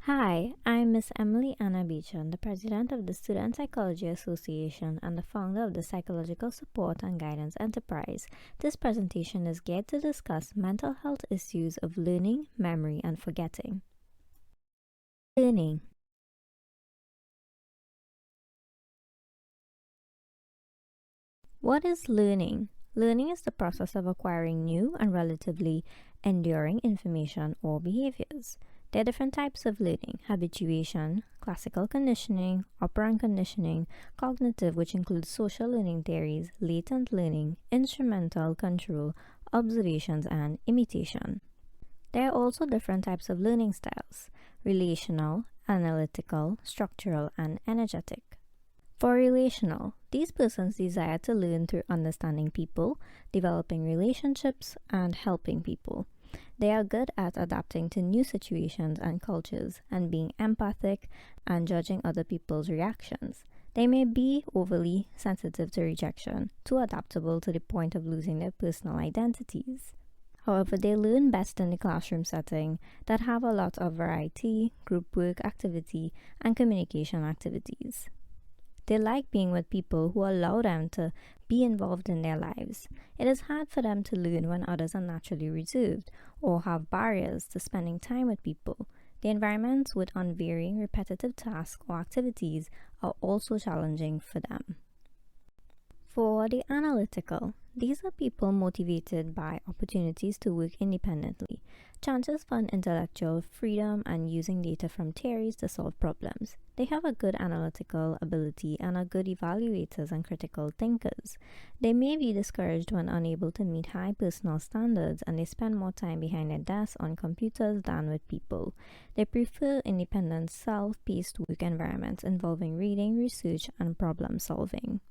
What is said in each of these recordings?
Hi, I'm Miss Emily Anna Bachan, the president of the Student Psychology Association and the founder of the Psychological Support and Guidance Enterprise. This presentation is geared to discuss mental health issues of learning, memory, and forgetting. Learning. What is learning? Learning is the process of acquiring new and relatively enduring information or behaviors. There are different types of learning: habituation, classical conditioning, operant conditioning, cognitive, which includes social learning theories, latent learning, instrumental control, observations, and imitation. There are also different types of learning styles: relational, analytical, structural, and energetic. For relational, these persons desire to learn through understanding people, developing relationships, and helping people. They are good at adapting to new situations and cultures and being empathic and judging other people's reactions. They may be overly sensitive to rejection, too adaptable to the point of losing their personal identities. However, they learn best in the classroom setting that have a lot of variety, group work activity, and communication activities. They like being with people who allow them to be involved in their lives. It is hard for them to learn when others are naturally reserved or have barriers to spending time with people. The environments with unvarying repetitive tasks or activities are also challenging for them. For the analytical, these are people motivated by opportunities to work independently, chances for an intellectual freedom, and using data from theories to solve problems. They have a good analytical ability and are good evaluators and critical thinkers. They may be discouraged when unable to meet high personal standards, and they spend more time behind their desks on computers than with people. They prefer independent, self-paced work environments involving reading, research, and problem solving.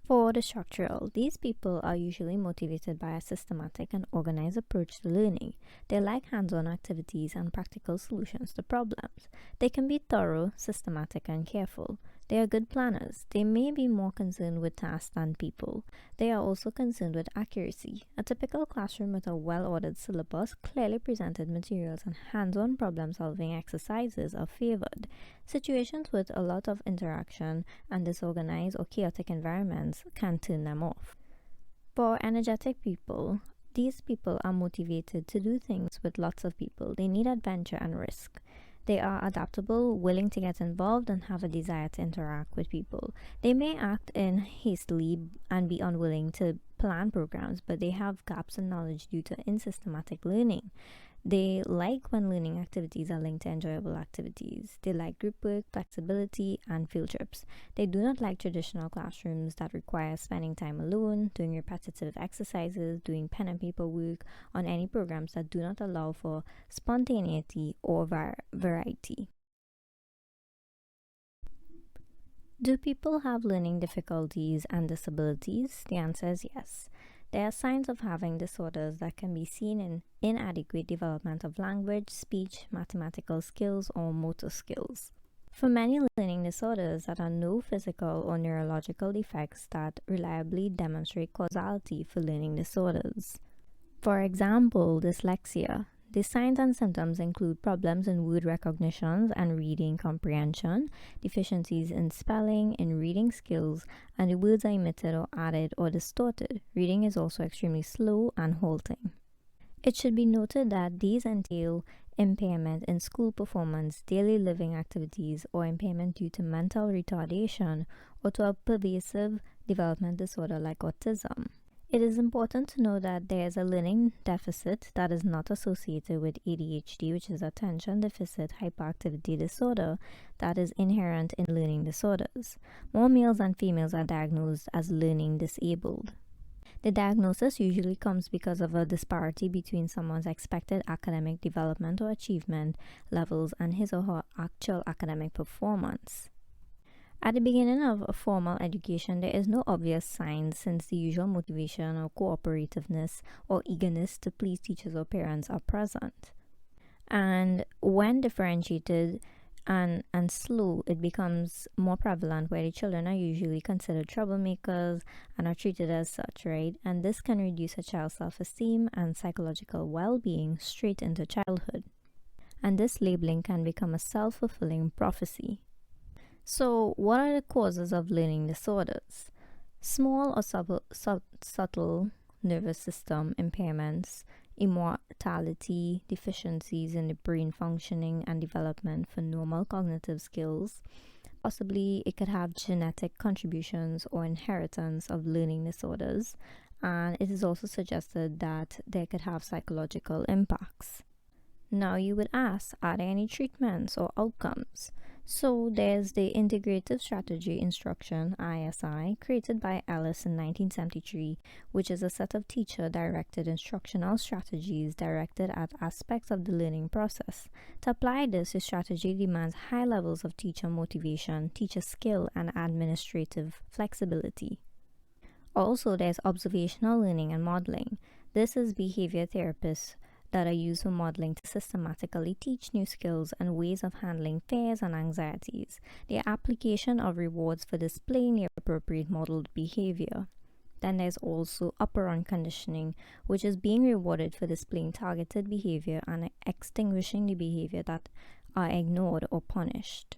For the structural, these people are usually motivated by a systematic and organized approach to learning. They like hands-on activities and practical solutions to problems. They can be thorough, systematic, and careful. They are good planners. They may be more concerned with tasks than people. They are also concerned with accuracy. A typical classroom with a well-ordered syllabus, clearly presented materials, and hands-on problem-solving exercises are favored. Situations with a lot of interaction and disorganized or chaotic environments can turn them off. For energetic people, these people are motivated to do things with lots of people. They need adventure and risk. They are adaptable, willing to get involved, and have a desire to interact with people. They may act in hastily and be unwilling to plan programs, but they have gaps in knowledge due to unsystematic learning. They like when learning activities are linked to enjoyable activities. They like group work, flexibility, and field trips. They do not like traditional classrooms that require spending time alone, doing repetitive exercises, doing pen and paper work on any programs that do not allow for spontaneity or variety. Do people have learning difficulties and disabilities? The answer is yes. There are signs of having disorders that can be seen in inadequate development of language, speech, mathematical skills, or motor skills. For many learning disorders, there are no physical or neurological defects that reliably demonstrate causality for learning disorders. For example, dyslexia. The signs and symptoms include problems in word recognition and reading comprehension, deficiencies in spelling, in reading skills, and the words are omitted or added or distorted. Reading is also extremely slow and halting. It should be noted that these entail impairment in school performance, daily living activities, or impairment due to mental retardation or to a pervasive development disorder like autism. It is important to know that there is a learning deficit that is not associated with ADHD, which is attention deficit hyperactivity disorder, that is inherent in learning disorders. More males than females are diagnosed as learning disabled. The diagnosis usually comes because of a disparity between someone's expected academic development or achievement levels and his or her actual academic performance. At the beginning of a formal education, there is no obvious sign since the usual motivation or cooperativeness or eagerness to please teachers or parents are present. And when differentiated and slow, it becomes more prevalent where the children are usually considered troublemakers and are treated as such, right? And this can reduce a child's self-esteem and psychological well-being straight into childhood. and this labeling can become a self-fulfilling prophecy. So, what are the causes of learning disorders? Small or subtle nervous system impairments, immortality, deficiencies in the brain functioning and development for normal cognitive skills. Possibly it could have genetic contributions or inheritance of learning disorders, and it is also suggested that they could have psychological impacts. Now you would ask, are there any treatments or outcomes? So there's the Integrative Strategy Instruction ISI created by Ellis in 1973, which is a set of teacher-directed instructional strategies directed at aspects of the learning process. To apply this, the strategy demands high levels of teacher motivation, teacher skill, and administrative flexibility. Also, there's observational learning and modeling. This is behavior therapists that are used for modeling to systematically teach new skills and ways of handling fears and anxieties. The application of rewards for displaying the appropriate modeled behavior. Then there's also operant conditioning, which is being rewarded for displaying targeted behavior and extinguishing the behavior that are ignored or punished.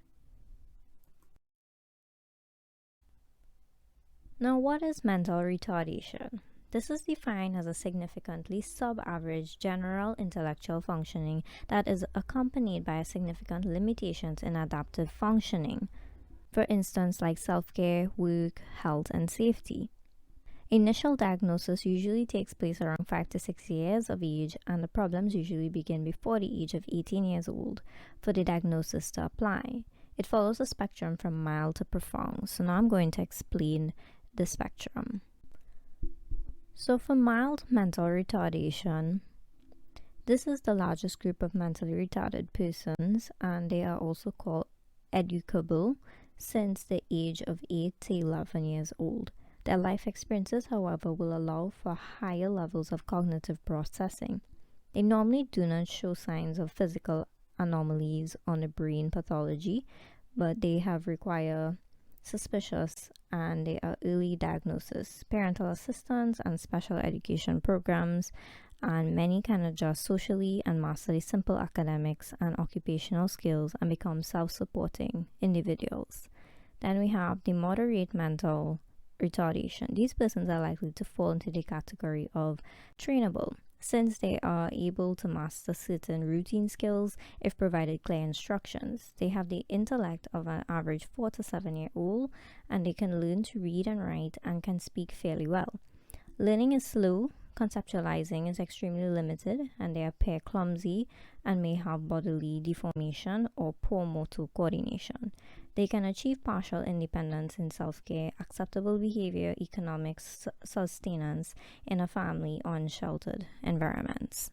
Now, what is mental retardation? This is defined as a significantly sub-average general intellectual functioning that is accompanied by significant limitations in adaptive functioning, for instance like self-care, work, health, and safety. Initial diagnosis usually takes place around 5 to 6 years of age, and the problems usually begin before the age of 18 years old for the diagnosis to apply. It follows a spectrum from mild to profound, so now I'm going to explain the spectrum. So for mild mental retardation, this is the largest group of mentally retarded persons, and they are also called educable since the age of 8 to 11 years old. Their life experiences, however, will allow for higher levels of cognitive processing. They normally do not show signs of physical anomalies on the brain pathology, but they have require suspicious and they are early diagnosis, parental assistance, and special education programs, and many can adjust socially and master the simple academics and occupational skills and become self-supporting individuals. Then we have the moderate mental retardation. These persons are likely to fall into the category of trainable, since they are able to master certain routine skills if provided clear instructions. They have the intellect of an average 4 to 7 year old, and they can learn to read and write and can speak fairly well. Learning is slow, conceptualizing is extremely limited, and they appear clumsy and may have bodily deformation or poor motor coordination. They can achieve partial independence in self-care, acceptable behavior, economic sustenance in a family or in sheltered environments.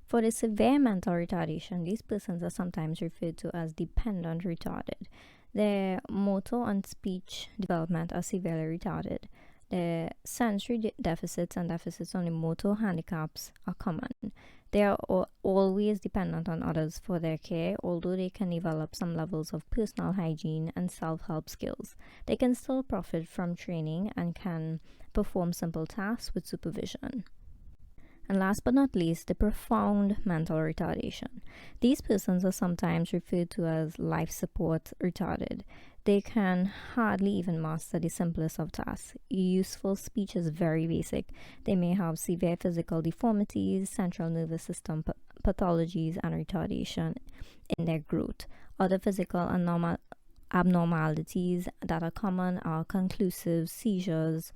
For the severe mental retardation, these persons are sometimes referred to as dependent retarded. Their motor and speech development are severely retarded. Their sensory deficits and deficits on the motor handicaps are common. They are always dependent on others for their care, although they can develop some levels of personal hygiene and self-help skills. They can still profit from training and can perform simple tasks with supervision. And last but not least, the profound mental retardation. These persons are sometimes referred to as life support retarded. They can hardly even master the simplest of tasks. Useful speech is very basic. They may have severe physical deformities, central nervous system pathologies, and retardation in their growth. Other physical abnormalities that are common are conclusive seizures,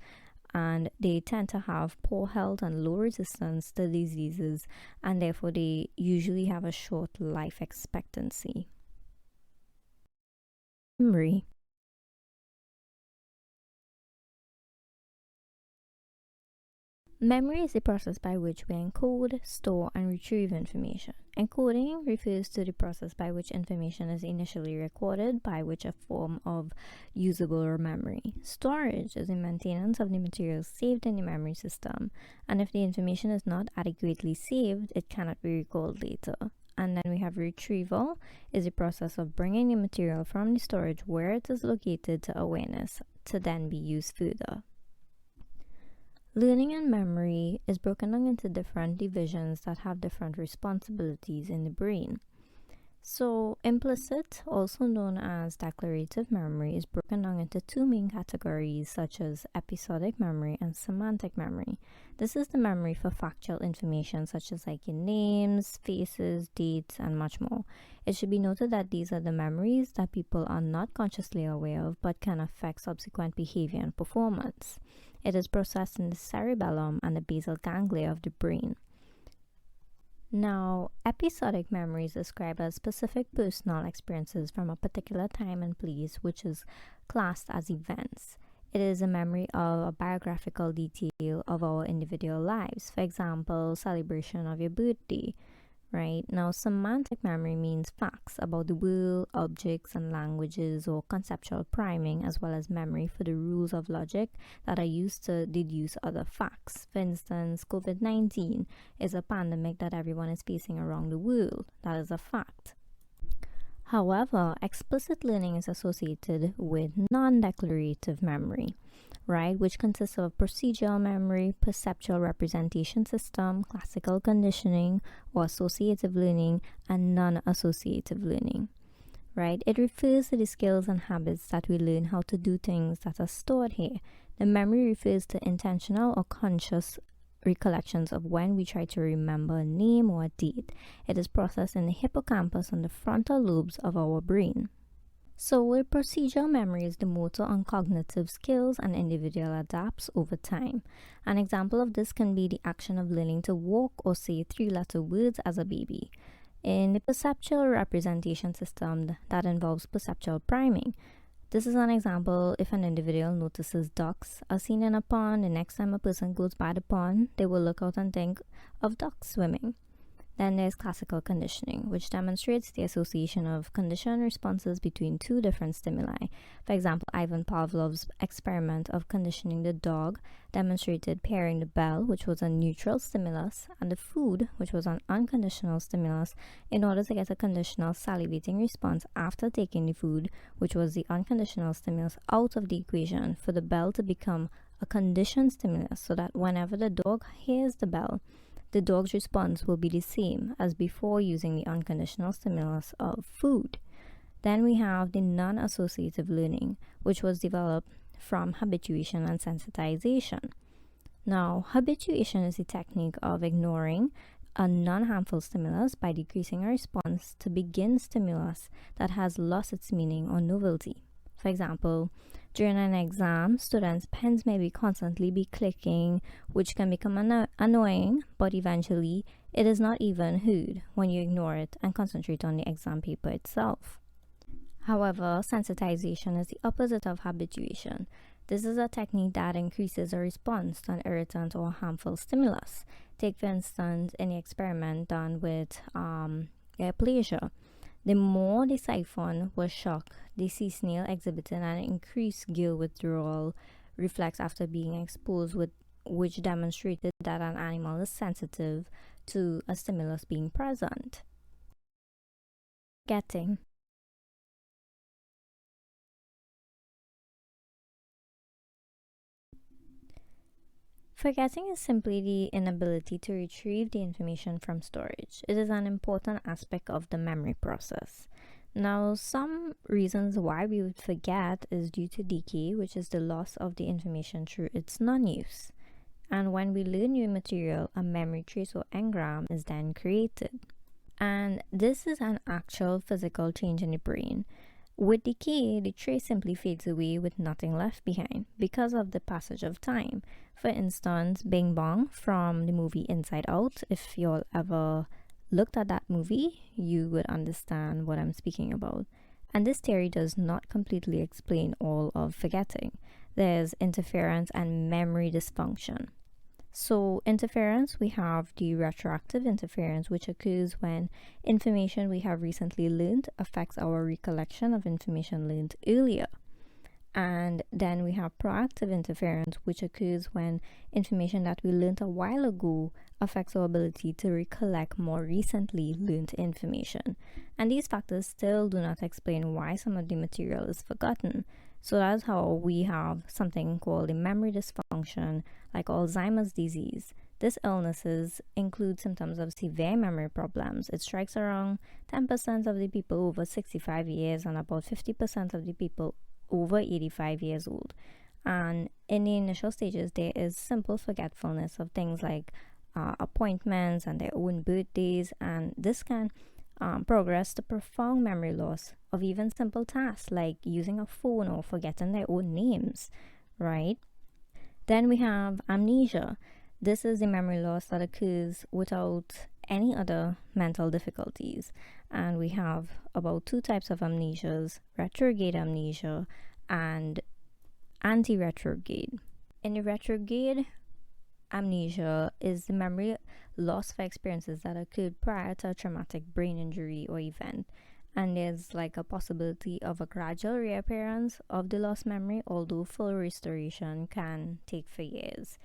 and they tend to have poor health and low resistance to diseases, and therefore they usually have a short life expectancy. Memory. Memory is the process by which we encode, store, and retrieve information. Encoding refers to the process by which information is initially recorded, by which a form of usable memory. Storage is the maintenance of the material saved in the memory system, and if the information is not adequately saved, it cannot be recalled later. And then we have retrieval is the process of bringing the material from the storage where it is located to awareness to then be used further. Learning and memory is broken down into different divisions that have different responsibilities in the brain. So, implicit, also known as declarative memory, is broken down into two main categories such as episodic memory and semantic memory. This is the memory for factual information such as like your names, faces, dates, and much more. It should be noted that these are the memories that people are not consciously aware of but can affect subsequent behavior and performance. It is processed in the cerebellum and the basal ganglia of the brain. Now, episodic memory is described as specific personal experiences from a particular time and place, which is classed as events. It is a memory of a biographical detail of our individual lives. For example, celebration of your birthday. Right now, semantic memory means facts about the world, objects, and languages, or conceptual priming, as well as memory for the rules of logic that are used to deduce other facts. For instance, COVID-19 is a pandemic that everyone is facing around the world. That is a fact. However, explicit learning is associated with non-declarative memory, right, which consists of procedural memory, perceptual representation system, classical conditioning, or associative learning, and non-associative learning, right? It refers to the skills and habits that we learn how to do things that are stored here. The memory refers to intentional or conscious recollections of when we try to remember a name or a date. It is processed in the hippocampus and the frontal lobes of our brain. So with procedural memories, the motor and cognitive skills an individual adapts over time. An example of this can be the action of learning to walk or say three-letter words as a baby. In the perceptual representation system, that involves perceptual priming. This is an example if an individual notices ducks are seen in a pond. The next time a person goes by the pond, they will look out and think of ducks swimming. Then there's classical conditioning, which demonstrates the association of conditioned responses between two different stimuli. For example, Ivan Pavlov's experiment of conditioning the dog demonstrated pairing the bell, which was a neutral stimulus, and the food, which was an unconditional stimulus, in order to get a conditional salivating response after taking the food, which was the unconditional stimulus, out of the equation for the bell to become a conditioned stimulus, so that whenever the dog hears the bell, the dog's response will be the same as before using the unconditional stimulus of food. Then we have the non-associative learning, which was developed from habituation and sensitization. Now, habituation is the technique of ignoring a non-harmful stimulus by decreasing a response to begin stimulus that has lost its meaning or novelty. For example, during an exam, students' pens may be constantly be clicking, which can become annoying, but eventually it is not even heard when you ignore it and concentrate on the exam paper itself. However, sensitization is the opposite of habituation. This is a technique that increases a response to an irritant or harmful stimulus. Take, for instance, an experiment done with pleasure. The more the siphon was shocked, the sea snail exhibited an increased gill withdrawal reflex after being exposed, which demonstrated that an animal is sensitive to a stimulus being present. Getting. Forgetting is simply the inability to retrieve the information from storage. It is an important aspect of the memory process. Now, some reasons why we would forget is due to decay, which is the loss of the information through its non-use. And when we learn new material, a memory trace or engram is then created. And this is an actual physical change in the brain. With decay, the trace simply fades away with nothing left behind because of the passage of time. For instance, Bing Bong from the movie Inside Out. If you all ever looked at that movie, you would understand what I'm speaking about. And this theory does not completely explain all of forgetting. There's interference and memory dysfunction. So interference, we have the retroactive interference, which occurs when information we have recently learned affects our recollection of information learned earlier. And then we have proactive interference, which occurs when information that we learned a while ago affects our ability to recollect more recently learned information. And these factors still do not explain why some of the material is forgotten. So that's how we have something called a memory dysfunction, like Alzheimer's disease. These illnesses include symptoms of severe memory problems. It strikes around 10% of the people over 65 years and about 50% of the people over 85 years old. And in the initial stages, there is simple forgetfulness of things like appointments and their own birthdays, and this can progress to profound memory loss of even simple tasks like using a phone or forgetting their own names, right? Then we have amnesia. This is the memory loss that occurs without any other mental difficulties. And we have about two types of amnesias: retrograde amnesia and anti retrograde. In the retrograde, amnesia is the memory loss for experiences that occurred prior to a traumatic brain injury or event. And there's like a possibility of a gradual reappearance of the lost memory, although full restoration can take for years.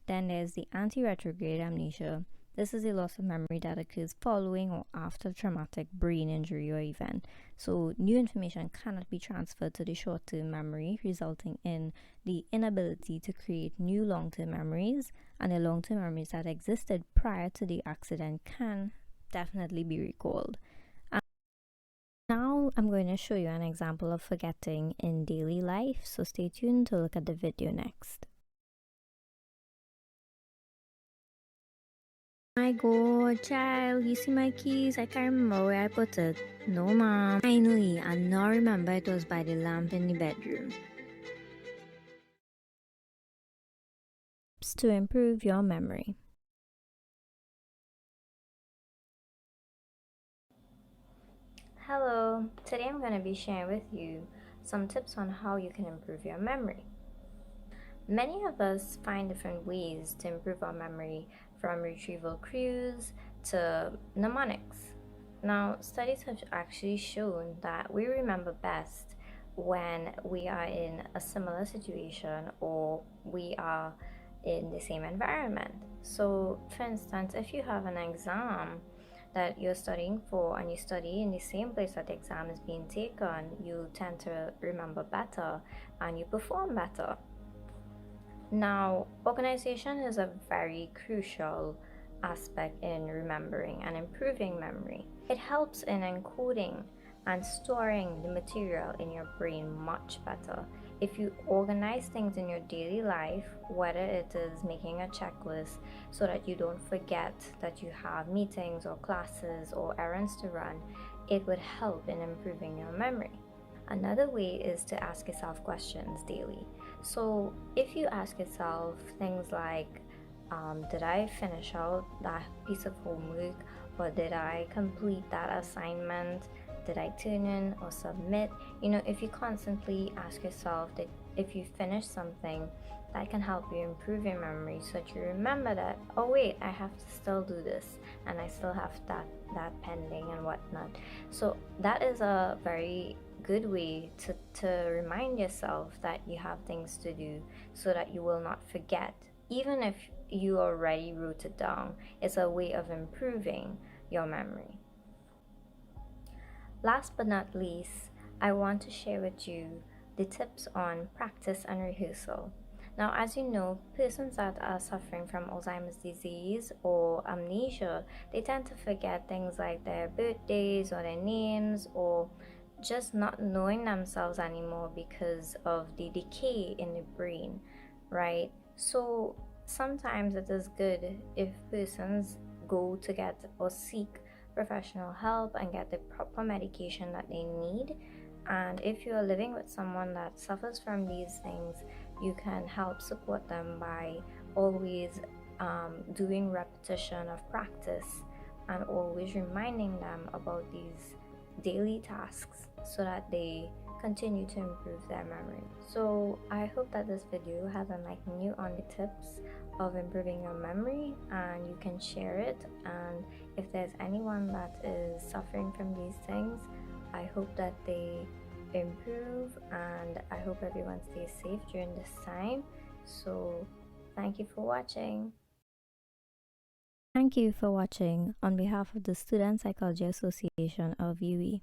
Then there's the anti retrograde amnesia. This is a loss of memory that occurs following or after traumatic brain injury or event. So, new information cannot be transferred to the short term memory, resulting in the inability to create new long term memories, and the long term memories that existed prior to the accident can definitely be recalled. Now, I'm going to show you an example of forgetting in daily life, so stay tuned to look at the video next. My god, child, you see my keys? I can't remember where I put it. No, mom. Finally, I now remember it was by the lamp in the bedroom. Tips to improve your memory. Hello, today I'm going to be sharing with you some tips on how you can improve your memory. Many of us find different ways to improve our memory, from retrieval cues to mnemonics. Now, studies have actually shown that we remember best when we are in a similar situation or we are in the same environment. So, for instance, if you have an exam that you're studying for and you study in the same place that the exam is being taken, you tend to remember better and you perform better. Now, organization is a very crucial aspect in remembering and improving memory. It helps in encoding and storing the material in your brain much better. If you organize things in your daily life, whether it is making a checklist so that you don't forget that you have meetings or classes or errands to run, it would help in improving your memory. Another way is to ask yourself questions daily. So if you ask yourself things like, did I finish out that piece of homework, or did I complete that assignment, did I turn in or submit? If you constantly ask yourself that if you finish something, that can help you improve your memory so that you remember that, oh wait, I have to still do this and I still have that pending and whatnot. So that is a very good way to remind yourself that you have things to do so that you will not forget. Even if you already wrote it down, it's a way of improving your memory. Last but not least, I want to share with you the tips on practice and rehearsal. Now, as you know, persons that are suffering from Alzheimer's disease or amnesia, they tend to forget things like their birthdays or their names, or just not knowing themselves anymore because of the decay in the brain, right? So sometimes it is good if persons go to get or seek professional help and get the proper medication that they need. And if you are living with someone that suffers from these things, you can help support them by always doing repetition of practice and always reminding them about these daily tasks so that they continue to improve their memory. So I hope that this video has enlightened you on the tips of improving your memory, and you can share it. And if there's anyone that is suffering from these things, I hope that they improve, and I hope everyone stays safe during this time. So thank you for watching. Thank you for watching on behalf of the Student Psychology Association of UE.